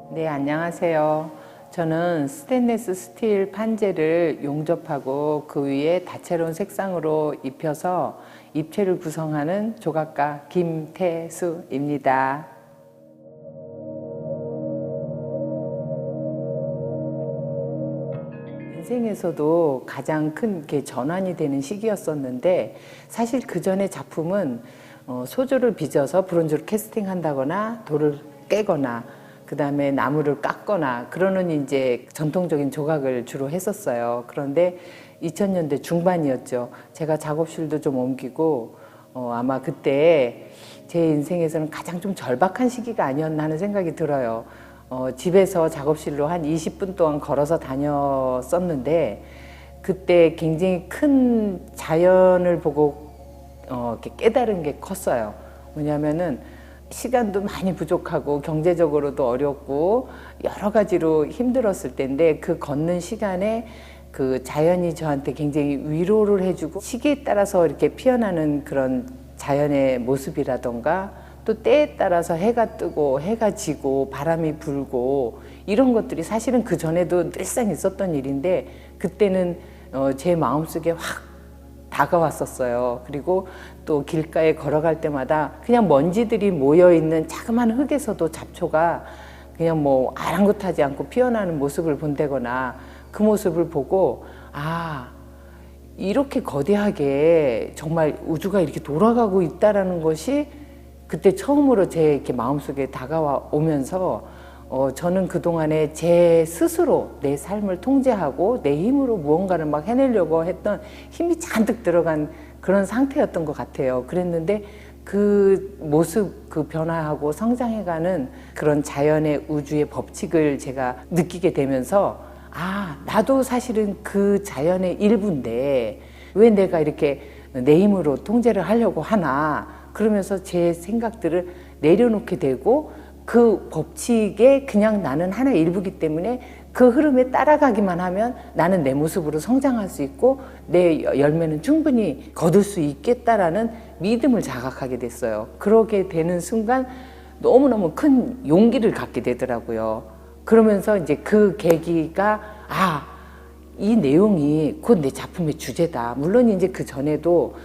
네, 안녕하세요. 저는 스테인리스 스틸 판재를 용접하고 그 위에 다채로운 색상으로 입혀서 입체를 구성하는 조각가 김태수입니다. 인생에서도 가장 큰 전환이 되는 시기였었는데, 사실 그 전에 작품은 소주를 빚어서 브론즈로 캐스팅한다거나 돌을 깨거나 그 다음에 나무를 깎거나 그러는 이제 전통적인 조각을 주로 했었어요. 그런데 2000년대 중반이었죠. 제가 작업실도 좀 옮기고 아마 그때 제 인생에서는 가장 좀 절박한 시기가 아니었나 하는 생각이 들어요. 집에서 작업실로 한 20분 동안 걸어서 다녔었는데, 그때 굉장히 큰 자연을 보고 이렇게 깨달은 게 컸어요. 뭐냐면은 시간도 많이 부족하고 경제적으로도 어렵고 여러 가지로 힘들었을 때인데, 그 걷는 시간에 그 자연이 저한테 굉장히 위로를 해주고, 시기에 따라서 이렇게 피어나는 그런 자연의 모습이라던가, 또 때에 따라서 해가 뜨고 해가 지고 바람이 불고 이런 것들이 사실은 그 전에도 늘상 있었던 일인데, 그때는 제 마음속에 확 다가왔었어요. 그리고 또 길가에 걸어갈 때마다 그냥 먼지들이 모여있는 자그마한 흙에서도 잡초가 그냥 뭐 아랑곳하지 않고 피어나는 모습을 본다거나, 그 모습을 보고 이렇게 거대하게 정말 우주가 이렇게 돌아가고 있다라는 것이 그때 처음으로 제 이렇게 마음속에 다가와 오면서, 저는 그동안에 제 스스로 내 삶을 통제하고 내 힘으로 무언가를 막 해내려고 했던 힘이 잔뜩 들어간 그런 상태였던 것 같아요. 그랬는데 그 모습, 그 변화하고 성장해가는 그런 자연의 우주의 법칙을 제가 느끼게 되면서, 나도 사실은 그 자연의 일부인데 왜 내가 이렇게 내 힘으로 통제를 하려고 하나, 그러면서 제 생각들을 내려놓게 되고, 그 법칙에 그냥 나는 하나의 일부기 때문에 그 흐름에 따라가기만 하면 나는 내 모습으로 성장할 수 있고 내 열매는 충분히 거둘 수 있겠다라는 믿음을 자각하게 됐어요. 그러게 되는 순간 너무너무 큰 용기를 갖게 되더라고요. 그러면서 이제 그 계기가, 이 내용이 곧 내 작품의 주제다. 물론 이제 그 전에도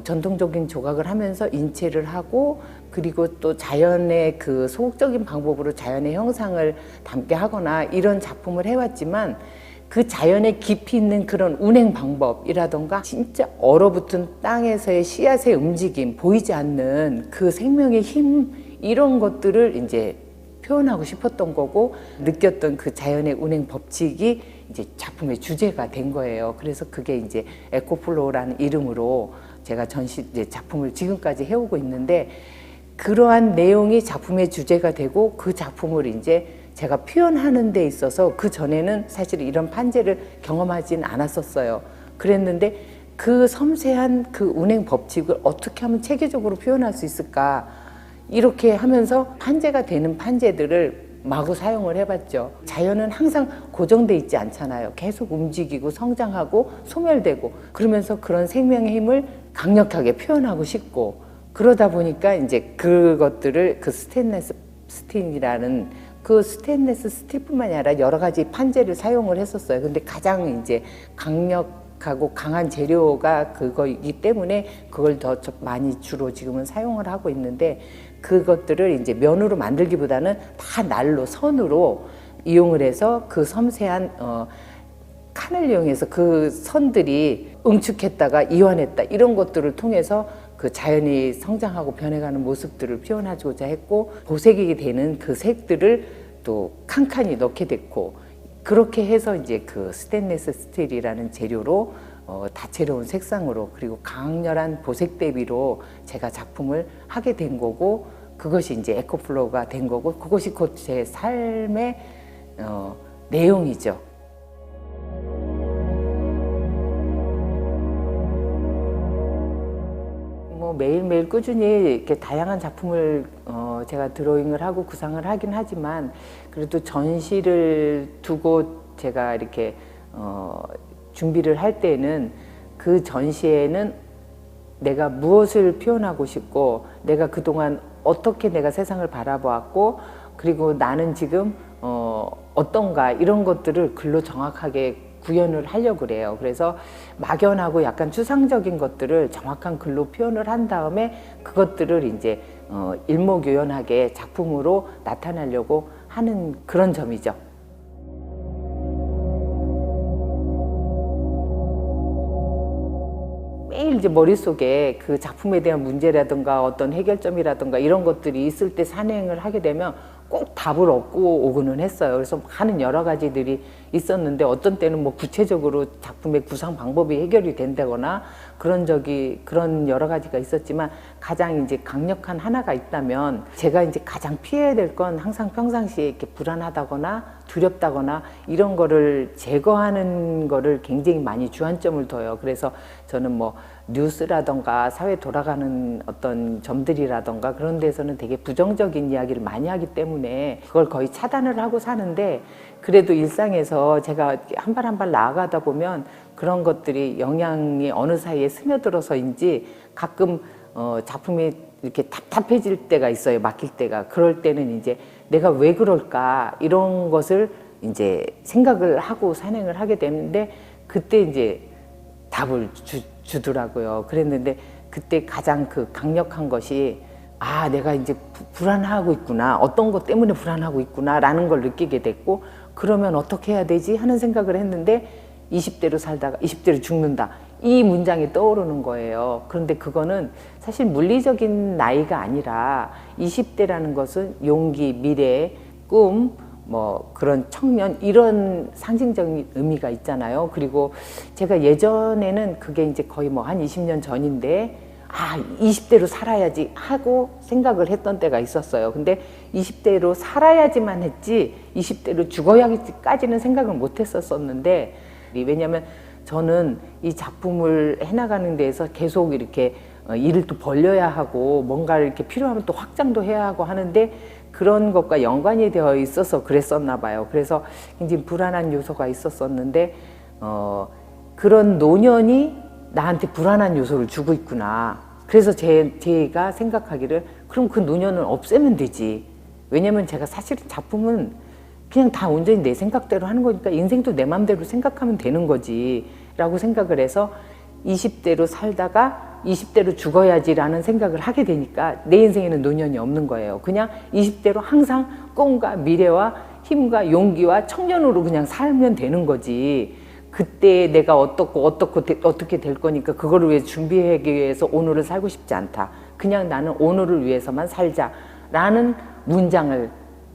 전통적인 조각을 하면서 인체를 하고, 그리고 또 자연의 그 소극적인 방법으로 자연의 형상을 담게 하거나 이런 작품을 해왔지만, 그 자연의 깊이 있는 그런 운행 방법이라던가 진짜 얼어붙은 땅에서의 씨앗의 움직임, 보이지 않는 그 생명의 힘, 이런 것들을 이제 표현하고 싶었던 거고, 느꼈던 그 자연의 운행 법칙이 이제 작품의 주제가 된 거예요. 그래서 그게 이제 에코플로우라는 이름으로 제가 작품을 지금까지 해오고 있는데, 그러한 내용이 작품의 주제가 되고 그 작품을 이제 제가 표현하는 데 있어서, 그 전에는 사실 이런 판재를 경험하진 않았었어요. 그랬는데 그 섬세한 그 운행 법칙을 어떻게 하면 체계적으로 표현할 수 있을까, 이렇게 하면서 판재가 되는 판재들을 마구 사용을 해봤죠. 자연은 항상 고정돼 있지 않잖아요. 계속 움직이고 성장하고 소멸되고, 그러면서 그런 생명의 힘을 강력하게 표현하고 싶고, 그러다 보니까 이제 그것들을 그 스테인리스 스틸이라는 그 스테인리스 스틸뿐만이 아니라 여러 가지 판재를 사용을 했었어요. 근데 가장 이제 강력하고 강한 재료가 그거이기 때문에 그걸 더 많이 주로 지금은 사용을 하고 있는데, 그것들을 이제 면으로 만들기보다는 다 날로, 선으로 이용을 해서 그 섬세한 칸을 이용해서 그 선들이 응축했다가 이완했다, 이런 것들을 통해서 그 자연이 성장하고 변해가는 모습들을 표현하고자 했고, 보색이 되는 그 색들을 또 칸칸이 넣게 됐고, 그렇게 해서 이제 그 스테인리스 스틸이라는 재료로 다채로운 색상으로, 그리고 강렬한 보색 대비로 제가 작품을 하게 된 거고, 그것이 이제 에코플로우가 된 거고, 그것이 곧 제 삶의 내용이죠. 매일매일 꾸준히 이렇게 다양한 작품을 제가 드로잉을 하고 구상을 하긴 하지만, 그래도 전시를 두고 제가 이렇게 준비를 할 때는 그 전시에는 내가 무엇을 표현하고 싶고, 내가 그동안 어떻게 내가 세상을 바라보았고, 그리고 나는 지금 어떤가 이런 것들을 글로 정확하게 구현을 하려고 그래요. 그래서 막연하고 약간 추상적인 것들을 정확한 글로 표현을 한 다음에 그것들을 이제 일목요연하게 작품으로 나타내려고 하는 그런 점이죠. 매일 이제 머릿속에 그 작품에 대한 문제라든가 어떤 해결점이라든가 이런 것들이 있을 때 산행을 하게 되면 꼭 답을 얻고 오고는 했어요. 그래서 많은 여러 가지들이 있었는데 어떤 때는 뭐 구체적으로 작품의 구상 방법이 해결이 된다거나 그런 여러 가지가 있었지만 가장 이제 강력한 하나가 있다면 제가 이제 가장 피해야 될 건 항상 평상시에 이렇게 불안하다거나 두렵다거나 이런 거를 제거하는 거를 굉장히 많이 주안점을 둬요. 그래서 저는 뭐 뉴스라던가 사회 돌아가는 어떤 점들이라던가 그런 데서는 되게 부정적인 이야기를 많이 하기 때문에 그걸 거의 차단을 하고 사는데 그래도 일상에서 제가 한 발 한 발 나아가다 보면 그런 것들이 영향이 어느 사이에 스며들어서인지 가끔 작품이 이렇게 답답해질 때가 있어요. 막힐 때가. 그럴 때는 이제 내가 왜 그럴까 이런 것을 이제 생각을 하고 산행을 하게 되는데 그때 이제 답을 주더라고요. 그랬는데 그때 가장 그 강력한 것이 아, 내가 이제 불안하고 있구나. 어떤 것 때문에 불안하고 있구나. 라는 걸 느끼게 됐고, 그러면 어떻게 해야 되지? 하는 생각을 했는데, 20대로 살다가 20대로 죽는다. 이 문장이 떠오르는 거예요. 그런데 그거는 사실 물리적인 나이가 아니라 20대라는 것은 용기, 미래, 꿈, 뭐 그런 청년 이런 상징적인 의미가 있잖아요. 그리고 제가 예전에는 그게 이제 거의 뭐 한 20년 전인데 아 20대로 살아야지 하고 생각을 했던 때가 있었어요. 근데 20대로 살아야지만 했지 20대로 죽어야지까지는 생각을 못 했었었는데 왜냐하면 저는 이 작품을 해나가는 데에서 계속 이렇게 일을 또 벌려야 하고 뭔가를 이렇게 필요하면 또 확장도 해야 하고 하는데 그런 것과 연관이 되어 있어서 그랬었나 봐요. 그래서 굉장히 불안한 요소가 있었었는데 그런 노년이 나한테 불안한 요소를 주고 있구나. 그래서 제가 생각하기를 그럼 그 노년을 없애면 되지. 왜냐면 제가 사실은 작품은 그냥 다 온전히 내 생각대로 하는 거니까 인생도 내 맘대로 생각하면 되는 거지 라고 생각을 해서 20대로 살다가 20대로 죽어야지라는 생각을 하게 되니까 내 인생에는 노년이 없는 거예요. 그냥 20대로 항상 꿈과 미래와 힘과 용기와 청년으로 그냥 살면 되는 거지. 그때 내가 어떻게 될 거니까 그거를 위해 준비하기 위해서 오늘을 살고 싶지 않다. 그냥 나는 오늘을 위해서만 살자라는 문장을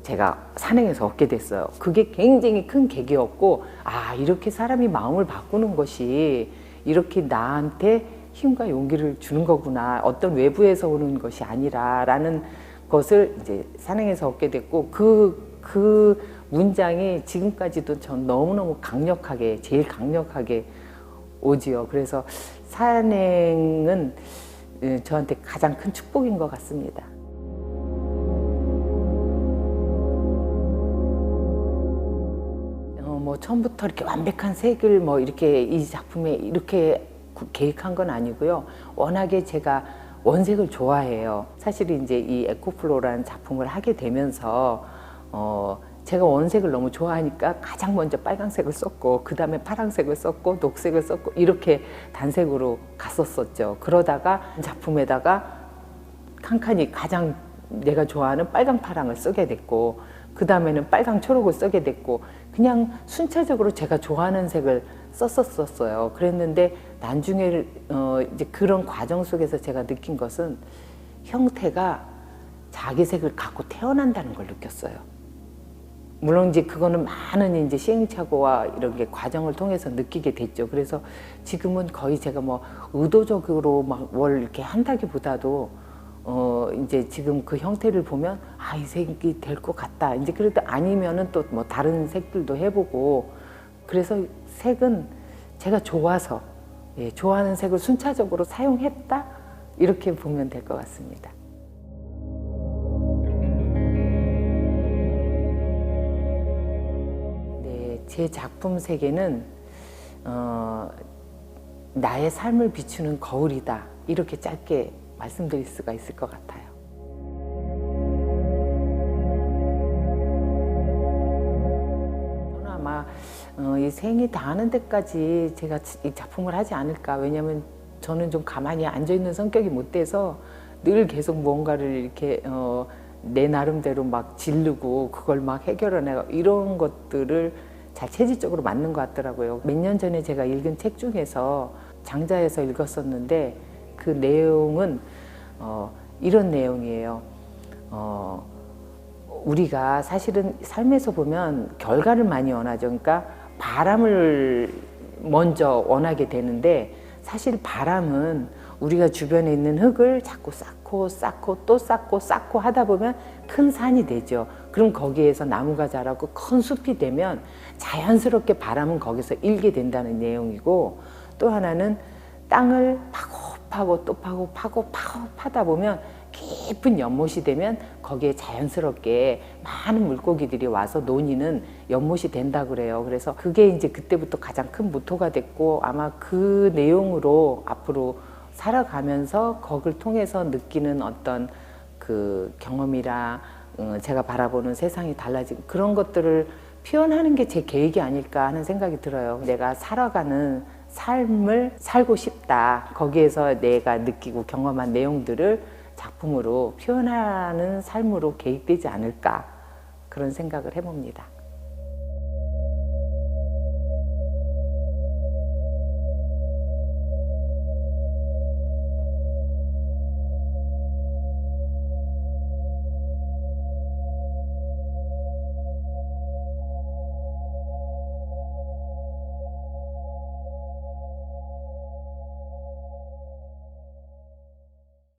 제가 산행에서 얻게 됐어요. 그게 굉장히 큰 계기였고 아 이렇게 사람이 마음을 바꾸는 것이 이렇게 나한테 힘과 용기를 주는 거구나. 어떤 외부에서 오는 것이 아니라 라는 것을 이제 산행에서 얻게 됐고 그 문장이 지금까지도 전 너무너무 강력하게 제일 강력하게 오지요. 그래서 산행은 저한테 가장 큰 축복인 것 같습니다. 뭐 처음부터 이렇게 완벽한 색을 뭐 이렇게 이 작품에 이렇게 계획한 건 아니고요. 워낙에 제가 원색을 좋아해요. 사실 이제 이 에코플로라는 작품을 하게 되면서 제가 원색을 너무 좋아하니까 가장 먼저 빨강색을 썼고 그 다음에 파란색을 썼고 녹색을 썼고 이렇게 단색으로 갔었었죠. 그러다가 작품에다가 칸칸이 가장 내가 좋아하는 빨강 파랑을 쓰게 됐고 그 다음에는 빨강 초록을 쓰게 됐고 그냥 순차적으로 제가 좋아하는 색을 썼었어요. 그랬는데 나중에 이제 그런 과정 속에서 제가 느낀 것은 형태가 자기 색을 갖고 태어난다는 걸 느꼈어요. 물론 이제 그거는 많은 이제 시행착오와 이런 게 과정을 통해서 느끼게 됐죠. 그래서 지금은 거의 제가 뭐 의도적으로 막 뭘 이렇게 한다기보다도 이제 지금 그 형태를 보면 아, 이 색이 될 것 같다. 이제 그래도 아니면은 또 뭐 다른 색들도 해보고 그래서 색은 제가 좋아서 좋아하는 색을 순차적으로 사용했다 이렇게 보면 될 것 같습니다. 네, 제 작품 세계는 나의 삶을 비추는 거울이다 이렇게 짧게 말씀드릴 수가 있을 것 같아요. 이 생이 다하는 데까지 제가 이 작품을 하지 않을까. 왜냐하면 저는 좀 가만히 앉아있는 성격이 못 돼서 늘 계속 뭔가를 이렇게 내 나름대로 막 지르고 그걸 막 해결해내고 이런 것들을 잘 체질적으로 맞는 것 같더라고요. 몇 년 전에 제가 읽은 책 중에서 장자에서 읽었었는데 그 내용은 이런 내용이에요. 우리가 사실은 삶에서 보면 결과를 많이 원하죠. 그러니까 바람을 먼저 원하게 되는데 사실 바람은 우리가 주변에 있는 흙을 자꾸 쌓고 또 쌓고 하다 보면 큰 산이 되죠. 그럼 거기에서 나무가 자라고 큰 숲이 되면 자연스럽게 바람은 거기서 일게 된다는 내용이고, 또 하나는 땅을 파고 또 파고 파다 보면 깊은 연못이 되면 거기에 자연스럽게 많은 물고기들이 와서 논이는 연못이 된다 그래요. 그래서 그게 이제 그때부터 가장 큰 모토가 됐고, 아마 그 내용으로 앞으로 살아가면서 거기를 통해서 느끼는 어떤 그 경험이라 제가 바라보는 세상이 달라진 그런 것들을 표현하는 게 제 계획이 아닐까 하는 생각이 들어요. 내가 살아가는 삶을 살고 싶다. 거기에서 내가 느끼고 경험한 내용들을 작품으로 표현하는 삶으로 계획되지 않을까, 그런 생각을 해봅니다.